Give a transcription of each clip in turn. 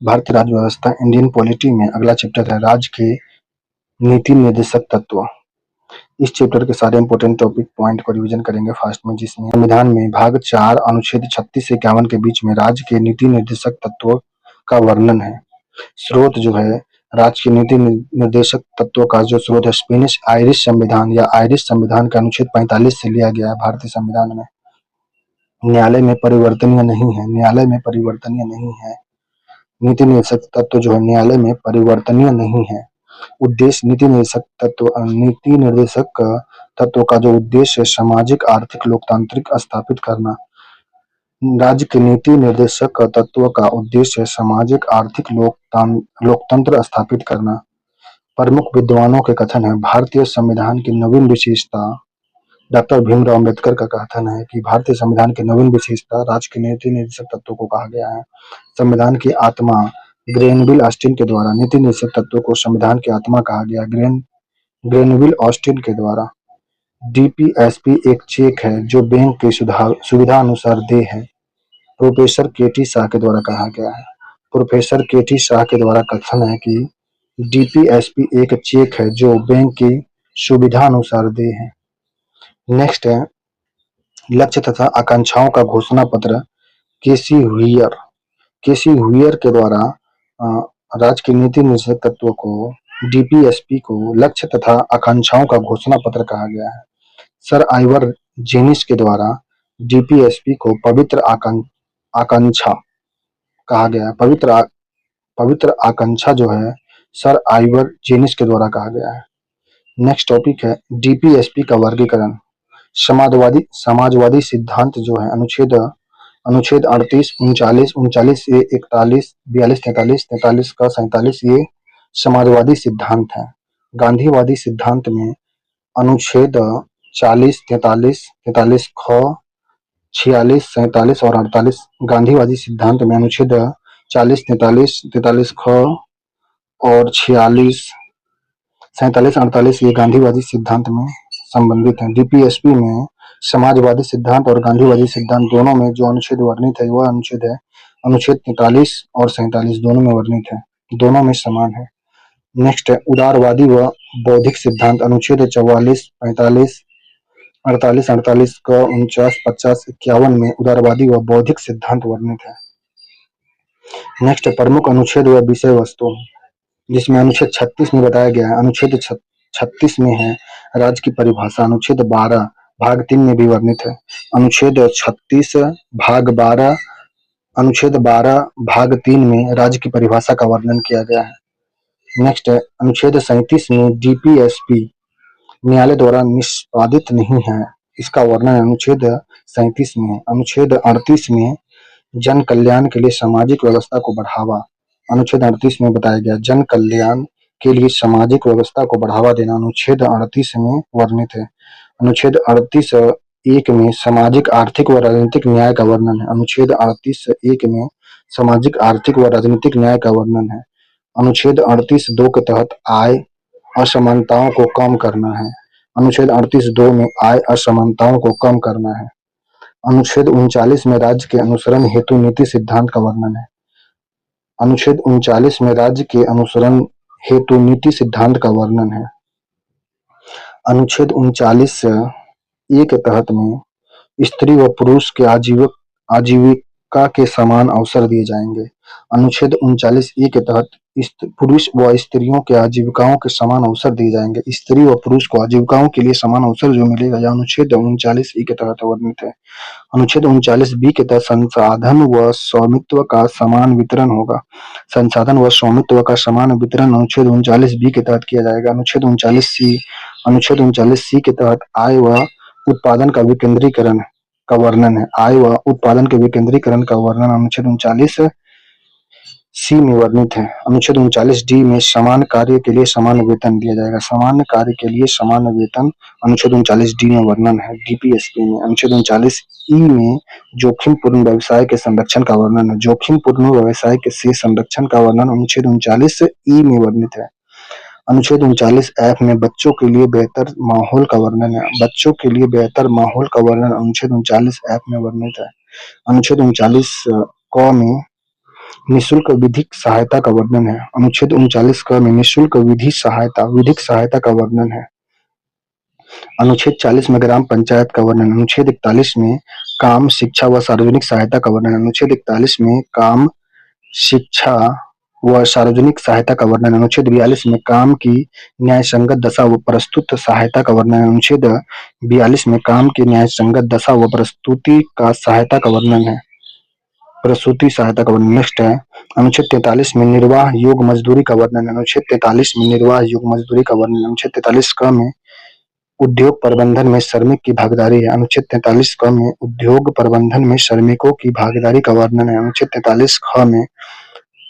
भारतीय राज्य व्यवस्था इंडियन पॉलिटी में अगला चैप्टर है राज्य के नीति निर्देशक तत्व। इस चैप्टर के सारे इंपॉर्टेंट टॉपिक पॉइंट को रिवीजन करेंगे फास्ट में, जिसमें संविधान में भाग 4 अनुच्छेद 36 से 51 के बीच में राज्य के नीति निर्देशक तत्वों का वर्णन है। स्रोत जो है राज्य के नीति निर्देशक तत्वों का जो स्रोत है स्पेनिश आयरिश संविधान या आयरिश संविधान का अनुच्छेद 45 से लिया गया है भारतीय संविधान में। न्यायालय में परिवर्तनीय नहीं है, न्यायालय में परिवर्तनीय नहीं है। नीति निर्देशक तत्व जो है न्यायालय में परिवर्तनीय नहीं है। उद्देश्य नीति निर्देशक तत्व का जो उद्देश्य है सामाजिक आर्थिक लोकतांत्रिक स्थापित करना। राज्य के नीति निर्देशक तत्व का उद्देश्य है सामाजिक आर्थिक लोकतंत्र स्थापित करना। प्रमुख विद्वानों के कथन है भारतीय संविधान की नवीन विशेषता। डॉक्टर भीमराव अम्बेडकर का कथन है कि भारतीय संविधान की नवीन विशेषता राज्य के नीति निर्देशक तत्वों को कहा गया है। संविधान की आत्मा ग्रेनविल ऑस्टिन के द्वारा नीति निर्देशक तत्वों को संविधान की आत्मा कहा गया। ग्रेनविल ऑस्टिन के द्वारा डीपीएसपी एक चेक है जो बैंक की सुविधा अनुसार दे है। प्रोफेसर केटी शाह के द्वारा कहा गया है। प्रोफेसर केटी शाह के द्वारा कथन है कि डीपीएसपी एक चेक है जो बैंक की सुविधा अनुसार दे है। नेक्स्ट है लक्ष्य तथा आकांक्षाओं का घोषणा पत्र। केसी हुइयर के द्वारा राज्य की नीति निर्देशक तत्वों को डीपीएसपी को लक्ष्य तथा आकांक्षाओं का घोषणा पत्र कहा गया है। सर आइवर जेनिस के द्वारा डीपीएसपी को पवित्र आकांक्षा कहा गया है। पवित्र आकांक्षा जो है सर आइवर जेनिस के द्वारा कहा गया है। नेक्स्ट टॉपिक है डीपीएसपी का वर्गीकरण। समाजवादी सिद्धांत जो है अनुच्छेद 38, 39, 39A, 41, 42, 43, 43 का 47 ये समाजवादी सिद्धांत है। गांधीवादी सिद्धांत में अनुच्छेद 40, 43, 43 ख, 46, 47 और 48। गांधीवादी सिद्धांत में अनुच्छेद 40, 43, 43 ख और 46, 47, 48 ये गांधीवादी सिद्धांत में संबंधित है। डीपीएसपी में समाजवादी सिद्धांत और गांधीवादी सिद्धांत दोनों में जो अनुच्छेद वर्णित है वह अनुच्छेद है अनुच्छेद 43 और 47 दोनों में वर्णित है, दोनों में समान है। नेक्स्ट है उदारवादी व बौद्धिक सिद्धांत। अनुच्छेद 44, 45, 48, 48 का 49, 50, 51 में उदारवादी व बौद्धिक सिद्धांत वर्णित है। नेक्स्ट प्रमुख अनुच्छेद व विषय वस्तु, जिसमें अनुच्छेद 36 में बताया गया है। अनुच्छेद 36 में है राज्य की परिभाषा। अनुच्छेद 12 भाग 3 में भी वर्णित है। अनुच्छेद 36 भाग 12 अनुच्छेद 12 भाग 3 में राज्य की परिभाषा का वर्णन किया गया है। नेक्स्ट है अनुच्छेद 37 में डीपीएसपी न्यायालय द्वारा निष्पादित नहीं है, इसका वर्णन अनुच्छेद 37 में। अनुच्छेद 38 में जन कल्याण के लिए सामाजिक व्यवस्था को बढ़ावा। अनुच्छेद 38 में बताया गया जन कल्याण के लिए सामाजिक व्यवस्था को बढ़ावा देना अनुच्छेद 38 में वर्णित है। अनुच्छेद 38 1 में सामाजिक आर्थिक व राजनीतिक न्याय का वर्णन है। अनुच्छेद 38 1 में सामाजिक आर्थिक व राजनीतिक न्याय का वर्णन है। अनुच्छेद 38 2 के तहत आय असमानताओं को कम करना है। अनुच्छेद 38 2 में आय असमानताओं को कम करना है। अनुच्छेद 39 में राज्य के अनुसरण हेतु नीति सिद्धांत का वर्णन है। अनुच्छेद 39 में राज्य के अनुसरण हेतु नीति सिद्धांत का वर्णन है। अनुच्छेद 39 ए के तहत में स्त्री व पुरुष के आजीविका के समान अवसर दिए जाएंगे। अनुच्छेद 39 ए के तहत पुरुष व स्त्रियों के आजीविकाओं के समान अवसर दिए जाएंगे। स्त्री व पुरुष को आजीविकाओं के लिए समान अवसर जो मिलेगा यह अनुच्छेद 39 ए के तहत वर्णित है। अनुच्छेद 39 बी के तहत संसाधन व स्वामित्व का समान वितरण होगा। संसाधन व स्वामित्व का समान वितरण अनुच्छेद 39 बी के तहत किया जाएगा। अनुच्छेद 39 सी के तहत आय व उत्पादन का विकेंद्रीकरण का वर्णन है। आय व उत्पादन के विकेंद्रीकरण का वर्णन अनुच्छेद 39 सी में वर्णित है। अनुच्छेद 39 डी में समान कार्य के लिए समान वेतन दिया जाएगा। समान कार्य के लिए समान वेतन अनुच्छेद 39 डी में वर्णन है डीपीएसपी में। अनुच्छेद 39 ई में जोखिमपूर्ण व्यवसाय के संरक्षण का वर्णन है। जोखिमपूर्ण व्यवसाय के से संरक्षण का वर्णन अनुच्छेद 39 ई में वर्णित है। अनुच्छेद 39 एफ में बच्चों के लिए बेहतर माहौल का वर्णन है। बच्चों के लिए बेहतर माहौल का वर्णन अनुच्छेद 39 एफ में वर्णित है। अनुच्छेद 39 क में निःशुल्क विधिक सहायता का वर्णन है। अनुच्छेद 39 क में निःशुल्क विधिक सहायता का वर्णन है। अनुच्छेद 40 में ग्राम पंचायत का वर्णन। अनुच्छेद 41 में काम, शिक्षा व सार्वजनिक सहायता का वर्णन। अनुच्छेद 41 में काम, शिक्षा व सार्वजनिक सहायता का वर्णन। अनुच्छेद 42 में काम की न्यायसंगत दशा व प्रस्तुत सहायता का वर्णन। अनुच्छेद 42 में काम की न्यायसंगत दशा व प्रस्तुति का सहायता का वर्णन है। प्रसूति सहायता का वर्णन। नेक्स्ट है अनुच्छेद 43 में निर्वाह योग मजदूरी का वर्णन। अनुच्छेद 43 में निर्वाह योग मजदूरी का वर्णन। अनुच्छेद 43 क में उद्योग प्रबंधन में श्रमिक की भागीदारी है। अनुच्छेद 43 क में उद्योग प्रबंधन में श्रमिकों की भागीदारी का वर्णन है। अनुच्छेद 43 ख में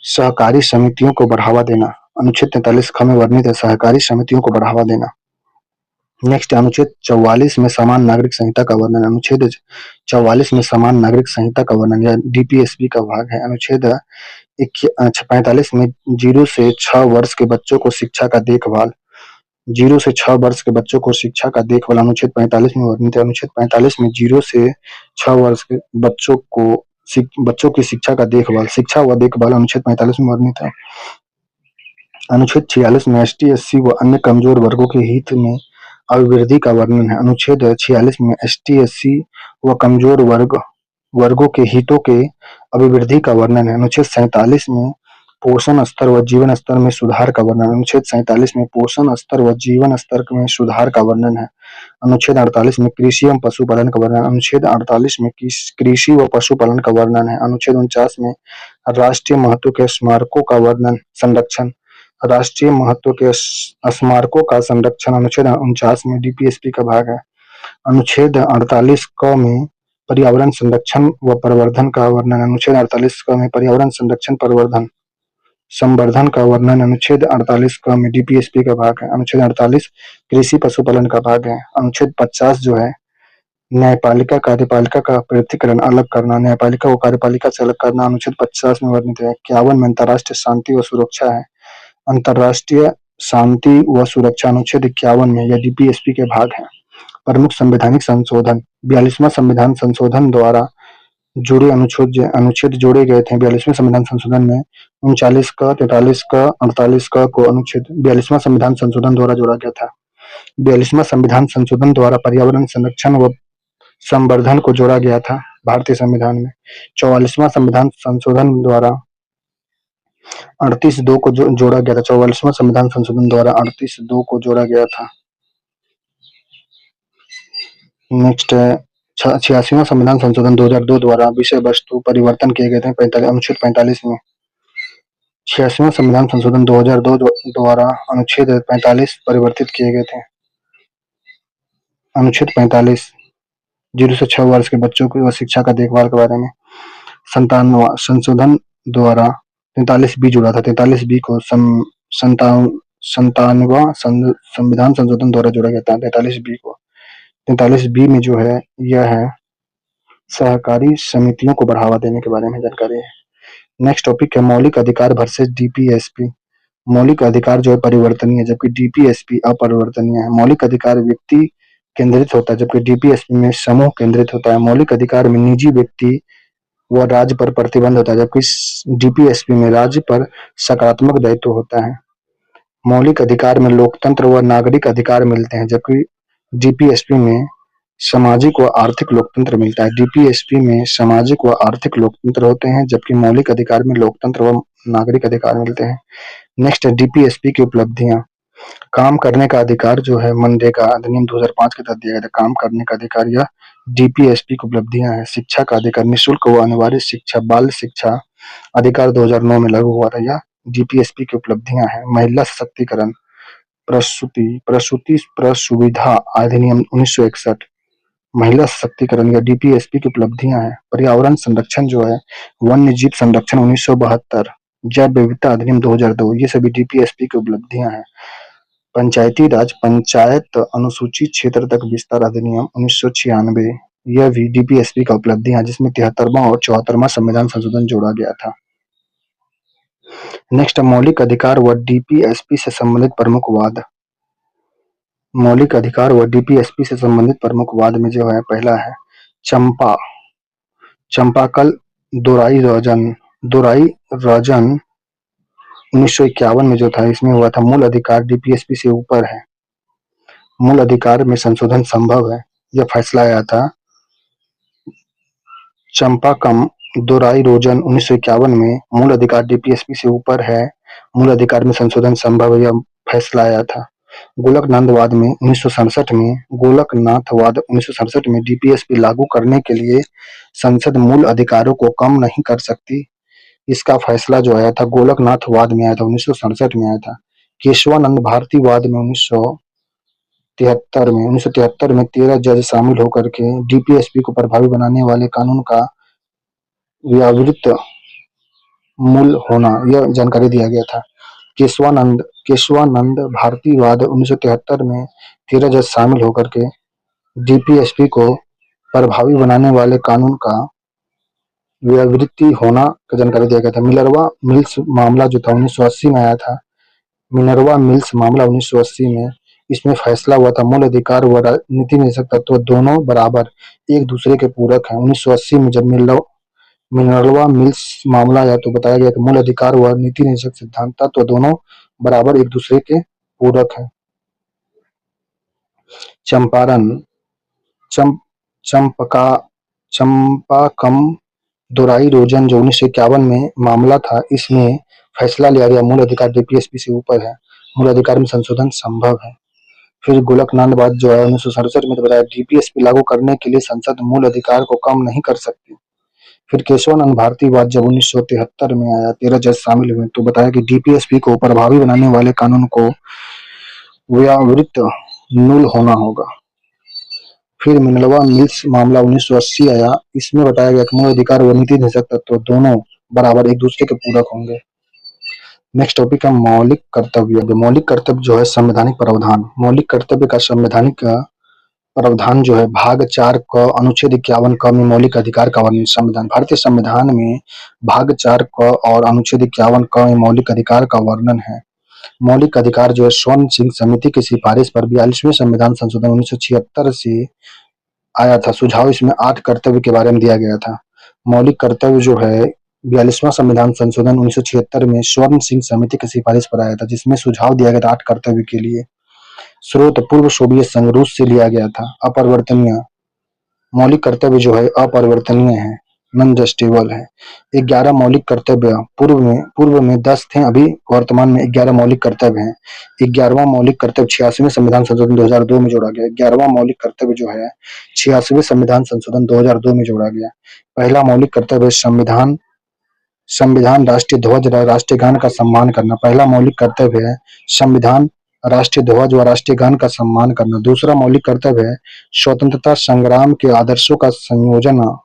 सहकारी समितियों को बढ़ावा देना। अनुच्छेद 43 ख में वर्णित है सहकारी समितियों को बढ़ावा देना। नेक्स्ट अनुच्छेद 44 में समान नागरिक संहिता का वर्णन। अनुच्छेद 44 में समान नागरिक संहिता का वर्णन या डीपीएसपी का भाग है। अनुच्छेद 45 में 0 से 6 वर्ष के बच्चों को शिक्षा का देखभाल। 0 से 6 वर्ष के बच्चों को शिक्षा का देखभाल अनुच्छेद 45 में वर्णित है। अनुच्छेद 45 में 0 से 6 वर्ष के बच्चों की शिक्षा का देखभाल, शिक्षा व देखभाल अनुच्छेद 45 में वर्णित है। अनुच्छेद 46 में एसटी, एससी व अन्य कमजोर वर्गों के हित में अभिवृद्धि का वर्णन है। अनुच्छेद 46 में एसटी, एससी व कमजोर वर्गों के हितों के अभिवृद्धि का वर्णन है। अनुच्छेद 47 में पोषण स्तर व जीवन स्तर में सुधार का वर्णन। अनुच्छेद 47 में पोषण स्तर व जीवन स्तर में सुधार का वर्णन है। अनुच्छेद 48 में कृषि एवं पशुपालन का वर्णन। अनुच्छेद 48 में कृषि व पशुपालन का वर्णन है। अनुच्छेद 49 में राष्ट्रीय महत्व के स्मारकों का वर्णन संरक्षण। राष्ट्रीय महत्व के स्मारकों का संरक्षण अनुच्छेद 49 में डीपीएसपी का भाग है। अनुच्छेद 48 क में पर्यावरण संरक्षण व प्रवर्धन का वर्णन। अनुच्छेद 48 क में पर्यावरण संरक्षण संवर्धन का वर्णन अनुच्छेद 48 क में डीपीएसपी का भाग है। अनुच्छेद 48 कृषि पशुपालन का भाग है। अनुच्छेद 50 जो है न्यायपालिका कार्यपालिका का पृथक्करण अलग करना, न्यायपालिका को कार्यपालिका से अलग करना अनुच्छेद 50 में वर्णित है। 51 में अंतर्राष्ट्रीय शांति व सुरक्षा है। अंतर्राष्ट्रीय शांति व सुरक्षा अनुच्छेद 51 में यह डीपीएसपी के भाग है। प्रमुख संवैधानिक संशोधन 42वां संविधान संशोधन द्वारा जुड़े अनुच्छेद जोड़े गए थे। 42वें संविधान संशोधन में 39 का, 43 का, 48 का को अनुच्छेद 42वां संविधान संशोधन द्वारा जोड़ा गया था। 42वां संविधान संशोधन द्वारा पर्यावरण संरक्षण व संवर्धन को जोड़ा गया था भारतीय संविधान में। 44वां संविधान संशोधन द्वारा 38(2) को जोड़ा गया था। 44वां संविधान संशोधन द्वारा 38(2) को जोड़ा गया था। नेक्स्ट है 86वां संविधान संशोधन 2002 द्वारा विषय वस्तु परिवर्तन किए गए थे अनुच्छेद 45 में। 86वां संविधान संशोधन 2002 द्वारा अनुच्छेद 45 परिवर्तित किए गए थे। अनुच्छेद 45 0 से 6 वर्ष के बच्चों की शिक्षा का देखभाल के बारे में। 57वां संशोधन द्वारा 43B जुड़ा था। 43B को 57वां संविधान संशोधन द्वारा जोड़ा गया था। 43B को 43B में जो है यह है सहकारी समितियों को बढ़ावा देने के बारे में जानकारी है। नेक्स्ट टॉपिक है मौलिक अधिकार वर्सेस डीपीएसपी। मौलिक अधिकार जो है परिवर्तनीय जबकि डीपीएसपी अपरिवर्तनीय है। मौलिक अधिकार व्यक्ति केंद्रित होता है जबकि डीपीएसपी में समूह केंद्रित होता है। मौलिक अधिकार में निजी व्यक्ति व राज्य पर प्रतिबंध होता है जबकि डीपीएसपी में राज्य पर सकारात्मक दायित्व होता है। मौलिक अधिकार में लोकतंत्र व नागरिक अधिकार मिलते हैं जबकि डीपीएसपी में सामाजिक व आर्थिक लोकतंत्र मिलता है। डीपीएसपी में सामाजिक व आर्थिक लोकतंत्र होते हैं जबकि मौलिक अधिकार में लोकतंत्र व नागरिक अधिकार मिलते हैं। नेक्स्ट है डीपीएसपी की उपलब्धियां। काम करने का अधिकार जो है मनरेगा अधिनियम 2005 के तहत दिया गया था। काम करने का अधिकार यह डीपीएसपी की उपलब्धियां है। शिक्षा का अधिकार निःशुल्क व अनिवार्य शिक्षा, बाल शिक्षा अधिकार 2009 में लागू हुआ था। यह डीपीएसपी की उपलब्धियां हैं। महिला सशक्तिकरण, प्रसूति प्रसुविधा अधिनियम 1961 महिला सशक्तिकरण या डीपीएसपी की उपलब्धियां हैं। पर्यावरण संरक्षण जो है वन्य जीव संरक्षण 1972, जैव विविधता अधिनियम 2002 ये सभी डीपीएसपी की उपलब्धियां हैं। पंचायती राज पंचायत अनुसूचित क्षेत्र तक विस्तार अधिनियम 1996 यह भी डीपीएसपी का उपलब्धियां जिसमें 73वां और 74वां संविधान संशोधन जोड़ा गया था। नेक्स्ट मौलिक अधिकार व डीपीएसपी से संबंधित प्रमुख वाद। मौलिक अधिकार व डीपीएसपी से संबंधित प्रमुख वाद में जो है पहला है चंपाकल दोराई दोराई राजन 1951 में जो था इसमें हुआ था मूल अधिकार डीपीएसपी से ऊपर है, मूल अधिकार में संशोधन संभव है, यह फैसला आया था। चंपाकम दोराई-रोजन 1951 में मूल अधिकार डीपीएसपी से ऊपर है, मूल अधिकार में संशोधन संभव है, यह फैसला आया था। गोलकनाथवाद में 1967 में डीपीएसपी लागू करने के लिए संसद मूल अधिकारों को कम नहीं कर सकती, इसका फैसला जो आया था गोलकनाथवाद में आया था, 1967 में आया था। केशवानंद भारतीवाद में 1973 में 13 जज शामिल होकर के डीपीएसपी को प्रभावी बनाने वाले कानून का व्यावृत्त मूल होना, यह जानकारी दिया गया था। केशवानंद भारतीवाद 1973 में 13 जज शामिल होकर के डीपीएसपी को प्रभावी बनाने वाले कानून का व्यावृत्ति होना का जानकारी दिया गया था। मिनर्वा मिल्स मामला जो था 1980 में आया था, मिनर्वा मिल्स मामला 1980 में, इसमें फैसला हुआ था मूल अधिकार व नीति निषेधक तत्व दोनों बराबर एक दूसरे के पूरक हैं। 1980 में जब मिनर्वा मिल्स मामला आया तो बताया गया कि मूल अधिकार व नीति निषेधक सिद्धांत तत्व दोनों बराबर एक दूसरे के पूरक हैं। चंपारण चंपाकम दोराई-रोजन जो 1951 में मामला था, इसमें फैसला लिया गया मूल अधिकार डीपीएसपी से ऊपर है, मूल अधिकार में संशोधन संभव है। फिर गोलकनाथवाद जो है 1967 में तो बताया डीपीएसपी लागू करने के लिए संसद मूल अधिकार को कम नहीं कर सकती। फिर केशवानंद भारतीवाद जब 1973 में आया, 13 जज शामिल हुए तो बताया कि डीपीएसपी को प्रभावी बनाने वाले कानून को व्यावृत्त मूल होना होगा। फिर मिनर्वा मिल्स मामला 1980 आया, इसमें बताया गया कि मूल अधिकार व नीति निषेधक तत्व दोनों बराबर एक दूसरे के पूरक होंगे। नेक्स्ट टॉपिक है मौलिक कर्तव्य। मौलिक कर्तव्य जो है संवैधानिक प्रावधान। मौलिक कर्तव्य का संवैधानिक प्रावधान जो है भाग 4 क अनुच्छेद 51 क में मौलिक अधिकार का वर्णन। संविधान भारतीय संविधान में भाग 4 क और अनुच्छेद 51 क में मौलिक अधिकार का वर्णन है। मौलिक अधिकार जो है स्वर्ण सिंह समिति की सिफारिश पर 42वें संविधान संशोधन 1976 से आया था। सुझाव इसमें 8 कर्तव्य के बारे में दिया गया था। मौलिक कर्तव्य जो है 42वां संविधान संशोधन 1976 में स्वर्ण सिंह समिति की सिफारिश पर आया था, जिसमें सुझाव दिया गया था 8 कर्तव्य के लिए। स्रोत पूर्व सोवियत संघ रूस से लिया गया था। अपरिवर्तनीय मौलिक कर्तव्य जो है अपरिवर्तनीय है, नॉन जस्टिबल है। 11 मौलिक कर्तव्य पूर्व में 10 थे, अभी वर्तमान में 11 मौलिक कर्तव्य हैं। 11वां मौलिक कर्तव्य 86वें संविधान संशोधन 2002 में जोड़ा गया। 11वां मौलिक कर्तव्य जो है 86वें संविधान संशोधन 2002 में जोड़ा गया। पहला मौलिक कर्तव्य संविधान राष्ट्रीय ध्वज राष्ट्रीय गान का सम्मान करना। पहला मौलिक कर्तव्य है संविधान राष्ट्रीय ध्वज व राष्ट्रीय गान का सम्मान करना। दूसरा मौलिक कर्तव्य है स्वतंत्रता संग्राम के आदर्शों का संयोजन।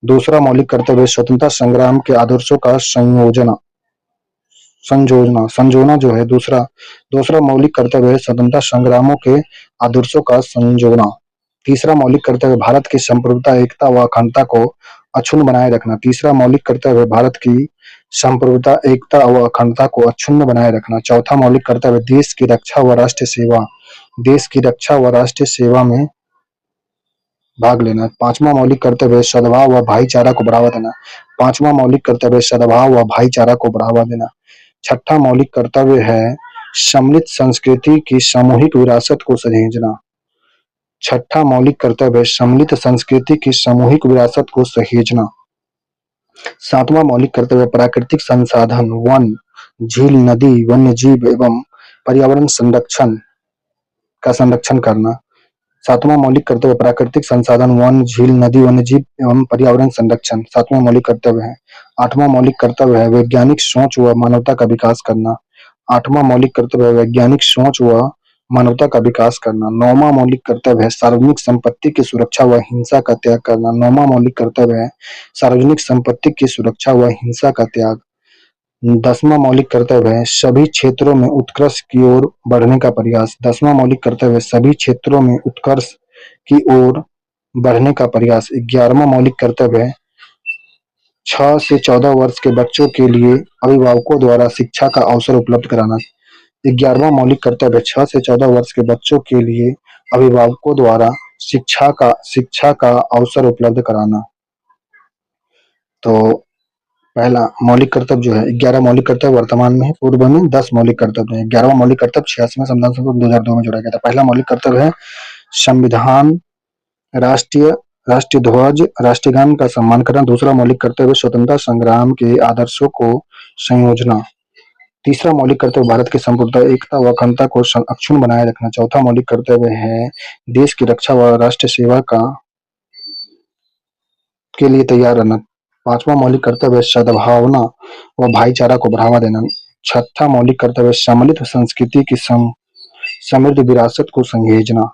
दूसरा मौलिक कर्तव्य है स्वतंत्रता संग्राम के आदर्शों का संजोना जो है दूसरा मौलिक कर्तव्य है स्वतंत्रता संग्रामों के आदर्शों का संजोना। तीसरा मौलिक कर्तव्य भारत की संप्रभुता एकता व अखंडता को अक्षुण्ण बनाए रखना। तीसरा मौलिक कर्तव्य भारत की संप्रभुता एकता व अखंडता को अक्षुण्ण बनाए रखना। चौथा मौलिक कर्तव्य देश की रक्षा व राष्ट्रीय सेवा में भाग लेना। पांचवा मौलिक कर्तव्य सद्भाव व भाईचारा को बढ़ावा देना। पांचवा मौलिक कर्तव्य सद्भाव व भाईचारा को बढ़ावा देना। छठा मौलिक कर्तव्य है सम्मिलित संस्कृति की सामूहिक विरासत को सहेजना। छठा मौलिक कर्तव्य है सम्मिलित संस्कृति की सामूहिक विरासत को सहेजना। सातवां मौलिक कर्तव्य प्राकृतिक संसाधन वन, झील, नदी, वन्य जीव एवं पर्यावरण का संरक्षण करना। सातवां मौलिक कर्तव्य प्राकृतिक संसाधन वन, झील, नदी, वन्य जीव एवं पर्यावरण संरक्षण सातवां मौलिक कर्तव्य है। आठवां मौलिक कर्तव्य है वैज्ञानिक सोच व मानवता का विकास करना। आठवां मौलिक कर्तव्य है वैज्ञानिक सोच व मानवता का विकास करना। नौवां मौलिक कर्तव्य है सार्वजनिक संपत्ति की सुरक्षा व हिंसा का त्याग करना। नौवां मौलिक कर्तव्य है सार्वजनिक संपत्ति की सुरक्षा व हिंसा का त्याग। 10वां मौलिक कर्तव्य है सभी क्षेत्रों में उत्कर्ष की ओर बढ़ने का प्रयास। 10वां मौलिक कर्तव्य है सभी क्षेत्रों में उत्कर्ष की ओर बढ़ने का प्रयास। 11वां मौलिक कर्तव्य है 6 से 14 वर्ष के बच्चों के लिए अभिभावकों द्वारा शिक्षा का अवसर उपलब्ध कराना। 11वां मौलिक कर्तव्य 6 से 14 वर्ष के बच्चों के लिए अभिभावकों द्वारा शिक्षा का अवसर उपलब्ध कराना। तो पहला मौलिक कर्तव्य जो है 11 मौलिक कर्तव्य वर्तमान में है, पूर्व में 10 मौलिक कर्तव्य है। 11वां मौलिक कर्तव्य 86वें संविधान संशोधन 2002 में जोड़ा गया था। पहला मौलिक कर्तव्य है संविधान, राष्ट्रीय राष्ट्रीय ध्वज, राष्ट्रीय गान का सम्मान करना। दूसरा मौलिक कर्तव्य स्वतंत्रता संग्राम के आदर्शों को संयोजना। तीसरा मौलिक कर्तव्य भारत की संप्रभुता, एकता व अखंडता को अक्षुण्ण बनाए रखना। चौथा मौलिक कर्तव्य है देश की रक्षा व राष्ट्र सेवा के लिए तैयार रहना। पांचवा मौलिक कर्तव्य है सद्भावना व भाईचारा को बढ़ावा देना। छठा मौलिक कर्तव्य है सम्मिलित संस्कृति की समृद्ध विरासत को सहेजना।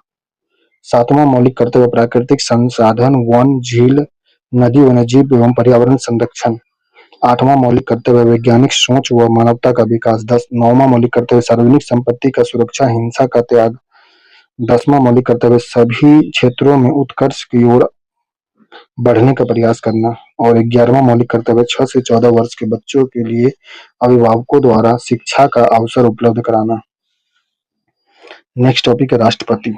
सातवां मौलिक कर्तव्य प्राकृतिक संसाधन, वन, झील, नदी, वन्यजीव एवं पर्यावरण संरक्षण। आठवां मौलिक कर्तव्य वैज्ञानिक सोच व मानवता का विकास। नौवां मौलिक कर्तव्य सार्वजनिक संपत्ति का सुरक्षा, हिंसा का त्याग। 10वां मौलिक कर्तव्य सभी क्षेत्रों में उत्कर्ष की ओर बढ़ने का प्रयास करना। और 11वां मौलिक कर्तव्य 6 से 14 वर्ष के बच्चों के लिए अभिभावकों द्वारा शिक्षा का अवसर उपलब्ध कराना। नेक्स्ट टॉपिक है राष्ट्रपति।